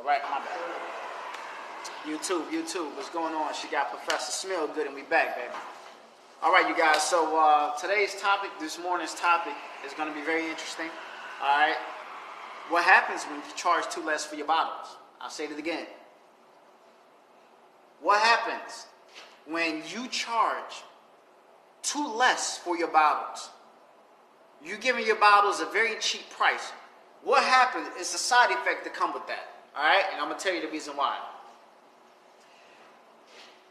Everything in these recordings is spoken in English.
All right, my bad. YouTube, what's going on? She got Professor Smell Good, and we back, baby. All right, you guys. So today's topic, this morning's topic, is going to be very interesting. All right. What happens when you charge too less for your bottles? I'll say it again. What happens when you charge too less for your bottles? You're giving your bottles a very cheap price. What happens is a side effect that come with that. All right, and I'm gonna tell you the reason why.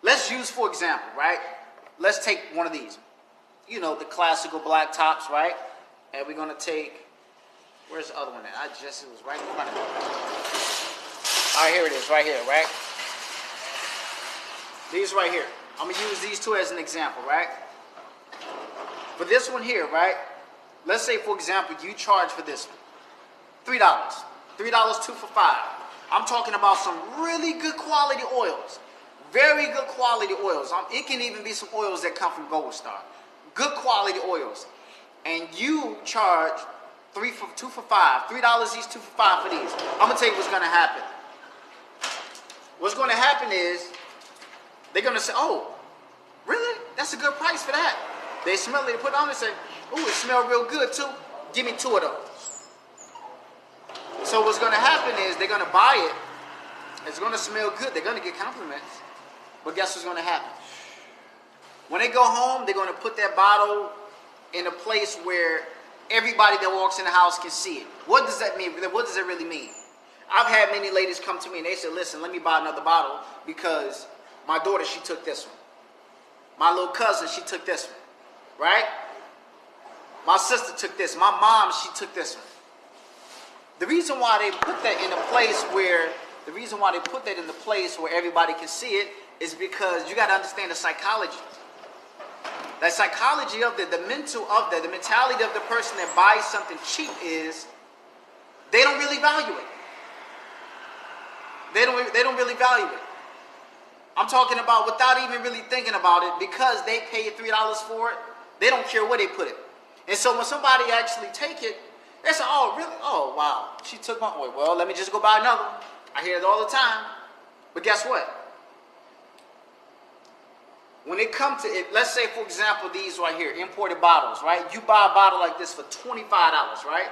Let's use, for example, right? Let's take one of these. You know, the classical black tops, right? And we're gonna take. Where's the other one at? It was right in front of me. All right, here it is, right here, right? These right here. I'm gonna use these two as an example, right? For this one here, right? Let's say, for example, you charge for this one $3. $3, 2 for $5. I'm talking about some really good quality oils. Very good quality oils. It can even be some oils that come from Gold Star. Good quality oils. And you charge 2 for $5. $3 each, 2 for $5 for these. I'm going to tell you what's going to happen. What's going to happen is they're going to say, oh, really? That's a good price for that. They smell it, they put it on and say, ooh, it smells real good too. Give me 2 of those. So what's going to happen is they're going to buy it. It's going to smell good. They're going to get compliments. But guess what's going to happen? When they go home, they're going to put that bottle in a place where everybody that walks in the house can see it. What does that mean? What does it really mean? I've had many ladies come to me and they said, listen, let me buy another bottle because my daughter, she took this one. My little cousin, she took this one. Right? My sister took this. My mom, she took this one. The reason why they put that in a place where everybody can see it is because you got to understand the psychology. The psychology of the mentality of the person that buys something cheap is they don't really value it. They don't really value it. I'm talking about without even really thinking about it, because they paid $3 for it, they don't care where they put it. And so when somebody actually take it, they say, oh, really? Oh, wow. She took my oil. Well, let me just go buy another one. I hear it all the time. But guess what? When it comes to it, let's say, for example, these right here, imported bottles, right? You buy a bottle like this for $25, right?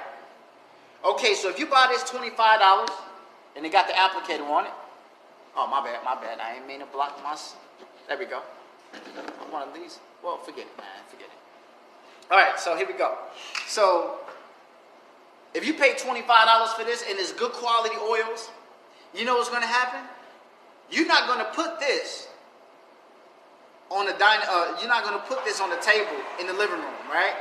Okay, so if you buy this $25 and it got the applicator on it, oh, my bad. I ain't mean to block my... There we go. One of these. Well, forget it, man. Forget it. All right, so here we go. So, if you pay $25 for this and it's good quality oils, you know what's going to happen? You're not going to put this on the you're not going to put this on the table in the living room, right?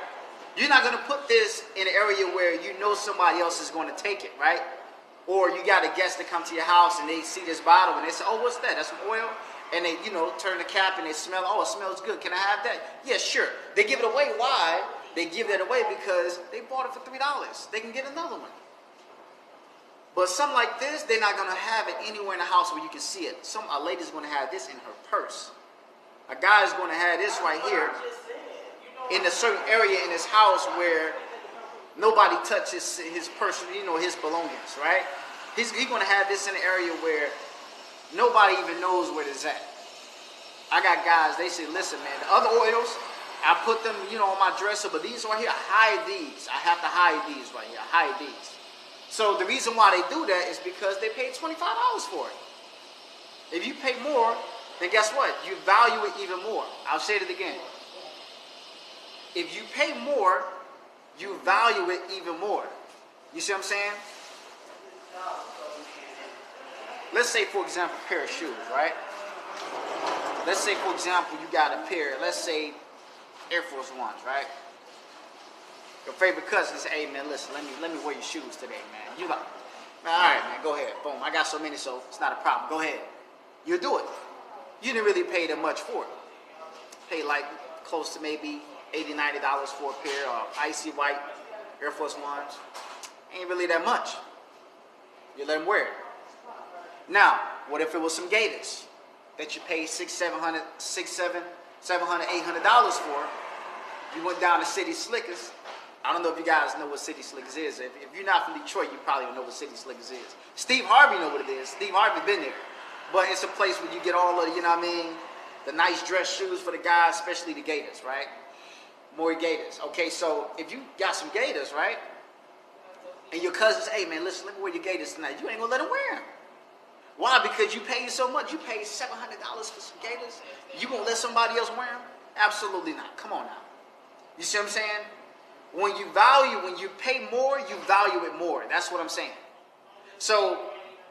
You're not going to put this in an area where you know somebody else is going to take it, right? Or you got a guest to come to your house and they see this bottle and they say, oh, what's that? That's some oil? And they, turn the cap and they smell, oh, it smells good. Can I have that? Yeah, sure. They give it away. Why? They give that away because they bought it for $3. They can get another one. But something like this, they're not going to have it anywhere in the house where you can see it. A lady's going to have this in her purse. A guy's going to have this right here in a certain area in his house where nobody touches his person, his belongings, right? He's going to have this in an area where nobody even knows where it's at. I got guys, they say, listen, man, the other oils, I put them, on my dresser, but these right here, I hide these. I have to hide these right here. I hide these. So the reason why they do that is because they paid $25 for it. If you pay more, then guess what? You value it even more. I'll say it again. If you pay more, you value it even more. You see what I'm saying? Let's say, for example, a pair of shoes, right? Let's say, for example, you got a pair, let's say Air Force Ones, right? Your favorite cousin say, hey, man, listen, let me wear your shoes today, man. You like, man, all right, man, go ahead. Boom, I got so many, so it's not a problem. Go ahead. You do it. You didn't really pay that much for it. Pay like close to maybe $80, $90 for a pair of icy white Air Force Ones. Ain't really that much. You let them wear it. Now, what if it was some Gators that you paid $600, $800 for? You went down to City Slickers I don't know if you guys know what City Slickers is. If you're not from Detroit, you probably don't know what City Slickers is. Steve Harvey know what it is. Steve Harvey been there. But it's a place where you get all of the, you know what I mean, the nice dress shoes for the guys, especially the Gators, right? More Gators. Okay, so if you got some Gators, right? And your cousins, hey man, listen, let me wear your Gators tonight. You ain't gonna let them wear them. Why? Because you paid so much. You paid $700 for some Gators. You gonna let somebody else wear them? Absolutely not. Come on now. You see what I'm saying? When you pay more, you value it more. That's what I'm saying. So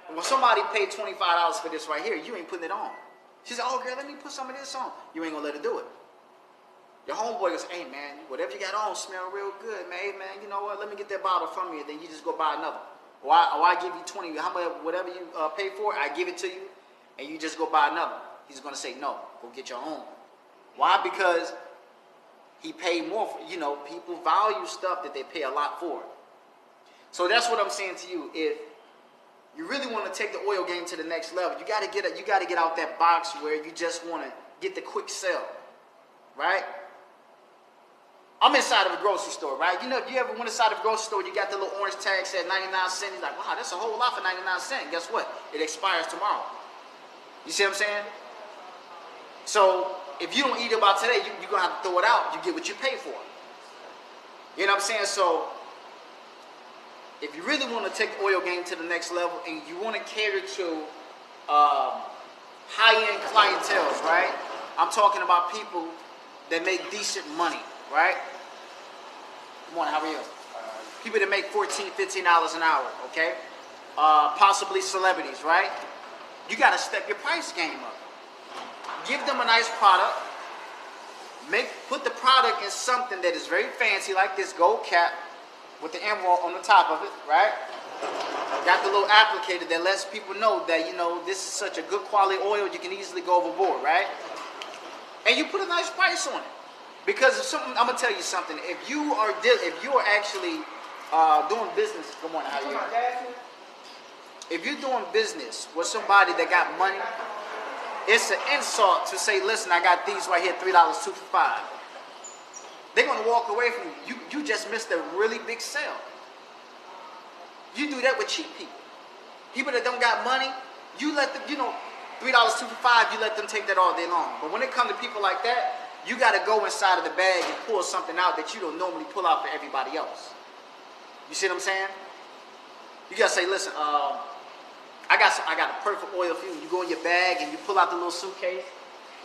when somebody paid $25 for this right here, you ain't putting it on. She said, oh girl, let me put some of this on. You ain't gonna let her do it. Your homeboy goes, hey man, whatever you got on smell real good, man. Hey man, you know what? Let me get that bottle from you, and then you just go buy another. Or I give you 20, how much, whatever you pay for, I give it to you, and you just go buy another. He's gonna say, no, go get your own. Why? Because he paid more for, you know, people value stuff that they pay a lot for. So that's what I'm saying to you. If you really want to take the oil game to the next level, you gotta get out that box where you just want to get the quick sell, right? I'm inside of a grocery store, right? You know, if you ever went inside of a grocery store, you got the little orange tag said 99 cents. You're like, wow, that's a whole lot for 99 cents. Guess what? It expires tomorrow. You see what I'm saying? So if you don't eat it about today, you're going to have to throw it out. You get what you pay for. You know what I'm saying? So if you really want to take the oil game to the next level and you want to cater to high-end clientele, right? I'm talking about people that make decent money, right? Good morning, how are you? People that make $14, $15 an hour, okay? Possibly celebrities, right? You got to step your price game up. Give them a nice product. Put the product in something that is very fancy, like this gold cap with the emerald on the top of it, right? Got the little applicator that lets people know that, you know, this is such a good quality oil, you can easily go overboard, right? And you put a nice price on it. Because if something, I'm gonna tell you something. If you are actually doing business, good morning, how are you? If you're doing business with somebody that got money, it's an insult to say, listen, I got these right here, $3, 2 for $5. They're gonna walk away from you. You just missed a really big sale. You do that with cheap people. People that don't got money, you let them, you know, $3, 2 for $5, you let them take that all day long. But when it comes to people like that, you got to go inside of the bag and pull something out that you don't normally pull out for everybody else. You see what I'm saying? You got to say, listen, I got a perfect oil for you. You go in your bag and you pull out the little suitcase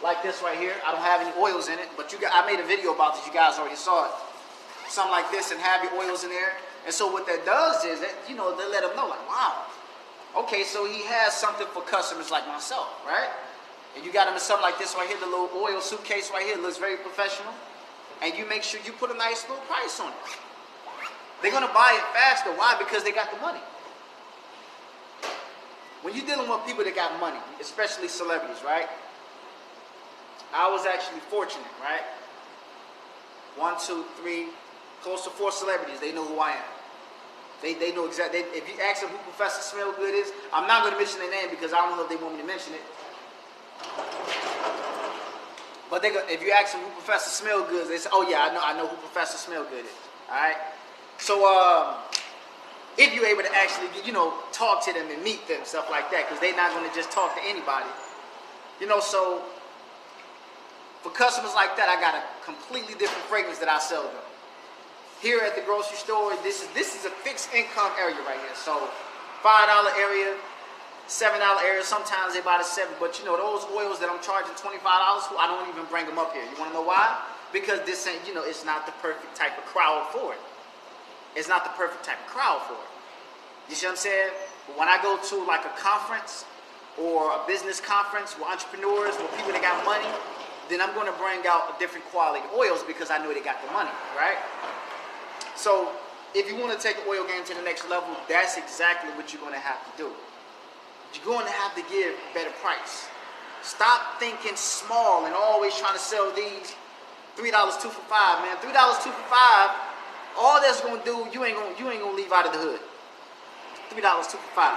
like this right here. I don't have any oils in it, but I made a video about this. You guys already saw it. Something like this and have your oils in there. And so what that does is that, you know, they let them know, like, wow. Okay, so he has something for customers like myself, right? And you got them in something like this right here, the little oil suitcase right here, looks very professional. And you make sure you put a nice little price on it. They're going to buy it faster. Why? Because they got the money. When you're dealing with people that got money, especially celebrities, right? I was actually fortunate, right? 1, 2, 3, close to 4 celebrities. They know who I am. They know exactly. If you ask them who Professor Smellgood is, I'm not going to mention their name because I don't know if they want me to mention it. But if you ask them who Professor Smellgood is, they say, oh yeah, I know who Professor Smellgood is. All right. So if you're able to actually, you know, talk to them and meet them, stuff like that, because they're not going to just talk to anybody. You know, so for customers like that, I got a completely different fragrance that I sell them. Here at the grocery store, this is a fixed income area right here. So $5 area, $7 area, sometimes they buy the 7, but you know, those oils that I'm charging $25 for, I don't even bring them up here. You want to know why? Because this ain't, you know, it's not the perfect type of crowd for it. It's not the perfect type of crowd for it. You see what I'm saying? But when I go to like a conference or a business conference with entrepreneurs, with people that got money, then I'm going to bring out a different quality oils because I know they got the money, right? So if you want to take the oil game to the next level, that's exactly what you're going to have to do. You're going to have to give a better price. Stop thinking small and always trying to sell these $3, 2 for $5, man. $3, 2 for $5. All that's going to do, you ain't going to leave out of the hood. $3, 2 for $5.